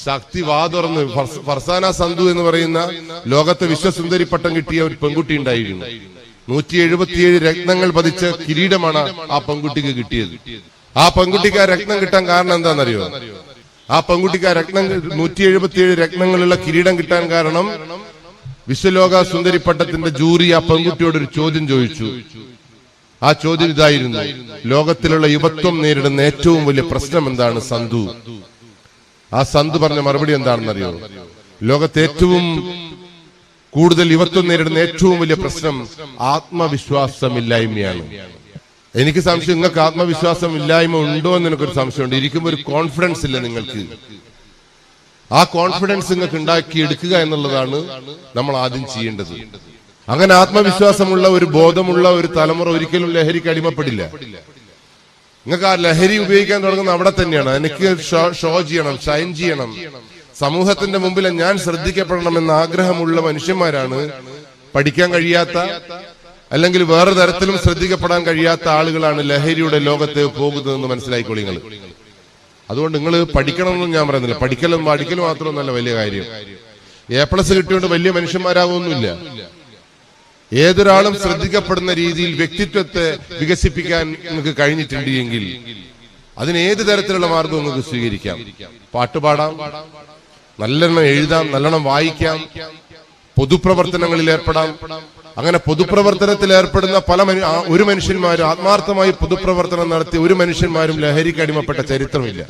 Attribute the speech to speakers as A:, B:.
A: ശക്തി വാതുറന്ന് ഫർസാന സന്ധു എന്ന് പറയുന്ന ലോകത്തെ വിശ്വസുന്ദരി പട്ടം കിട്ടിയ ഒരു പെൺകുട്ടി ഉണ്ടായിരുന്നു. 177 രത്നങ്ങൾ പതിച്ച കിരീടമാണ് ആ പെൺകുട്ടിക്ക് കിട്ടിയത്. ആ പെൺകുട്ടിക്ക് ആ രത്നം കിട്ടാൻ കാരണം എന്താണെന്നറിയോ? ആ പെൺകുട്ടിക്ക് ആ രത്നം 177 രത്നങ്ങളുള്ള കിരീടം കിട്ടാൻ കാരണം വിശ്വലോക സുന്ദരി പട്ടത്തിന്റെ ജൂറി ആ പെൺകുട്ടിയോട് ഒരു ചോദ്യം ചോദിച്ചു. ആ ചോദ്യം ഇതായിരുന്നു: ലോകത്തിലുള്ള യുവത്വം നേരിടുന്ന ഏറ്റവും വലിയ പ്രശ്നം എന്താണ് സന്ധു? ആ സന്ധു പറഞ്ഞ മറുപടി എന്താണെന്നറിയോ? ലോകത്തെ ഏറ്റവും കൂടുതൽ യുവത്വം നേരിടുന്ന ഏറ്റവും വലിയ പ്രശ്നം ആത്മവിശ്വാസമില്ലായ്മയാണ്. എനിക്ക് സംശയം, നിങ്ങൾക്ക് ആത്മവിശ്വാസം ഇല്ലായ്മ ഉണ്ടോ എന്ന് എനിക്കൊരു സംശയമുണ്ട്. ഇരിക്കുമ്പോൾ ഒരു കോൺഫിഡൻസ് ഇല്ല നിങ്ങൾക്ക്. ആ കോൺഫിഡൻസ് നിങ്ങൾക്ക് ഉണ്ടാക്കിയെടുക്കുക എന്നുള്ളതാണ് നമ്മൾ ആദ്യം ചെയ്യേണ്ടത്. അങ്ങനെ ആത്മവിശ്വാസമുള്ള ഒരു ബോധമുള്ള ഒരു തലമുറ ഒരിക്കലും ലഹരിക്ക് അടിമപ്പെടില്ല. നിങ്ങൾക്ക് ആ ലഹരി ഉപയോഗിക്കാൻ തുടങ്ങുന്ന അവിടെ തന്നെയാണ്. എനിക്ക് ഷോ ചെയ്യണം, ഷൈൻ ചെയ്യണം, സമൂഹത്തിന്റെ മുമ്പിൽ ഞാൻ ശ്രദ്ധിക്കപ്പെടണമെന്ന ആഗ്രഹമുള്ള മനുഷ്യന്മാരാണ് പഠിക്കാൻ കഴിയാത്ത, അല്ലെങ്കിൽ വേറെ തരത്തിലും ശ്രദ്ധിക്കപ്പെടാൻ കഴിയാത്ത ആളുകളാണ് ലഹരിയുടെ ലോകത്ത് പോകുന്നതെന്ന് മനസ്സിലായിക്കോളി നിങ്ങൾ. അതുകൊണ്ട് നിങ്ങൾ പഠിക്കണമെന്നും ഞാൻ പറയുന്നില്ല. പഠിക്കലും മാത്രമൊന്നല്ല വലിയ കാര്യം. A+ കിട്ടിയോണ്ട് വലിയ മനുഷ്യന്മാരാകുമൊന്നുമില്ല. ഏതൊരാളും ശ്രദ്ധിക്കപ്പെടുന്ന രീതിയിൽ വ്യക്തിത്വത്തെ വികസിപ്പിക്കാൻ നിങ്ങൾക്ക് കഴിഞ്ഞിട്ടുണ്ട് എങ്കിൽ അതിന് ഏത് തരത്തിലുള്ള മാർഗവും നിങ്ങൾക്ക് സ്വീകരിക്കാം. പാട്ടുപാടാം, നല്ലോണം എഴുതാം, നല്ലോണം വായിക്കാം, പൊതുപ്രവർത്തനങ്ങളിൽ ഏർപ്പെടാം. അങ്ങനെ പൊതുപ്രവർത്തനത്തിൽ ഏർപ്പെടുന്ന ഒരു മനുഷ്യന്മാരും, ആത്മാർത്ഥമായി പൊതുപ്രവർത്തനം നടത്തി ഒരു മനുഷ്യന്മാരും ലഹരിക്ക് അടിമപ്പെട്ട ചരിത്രമില്ല.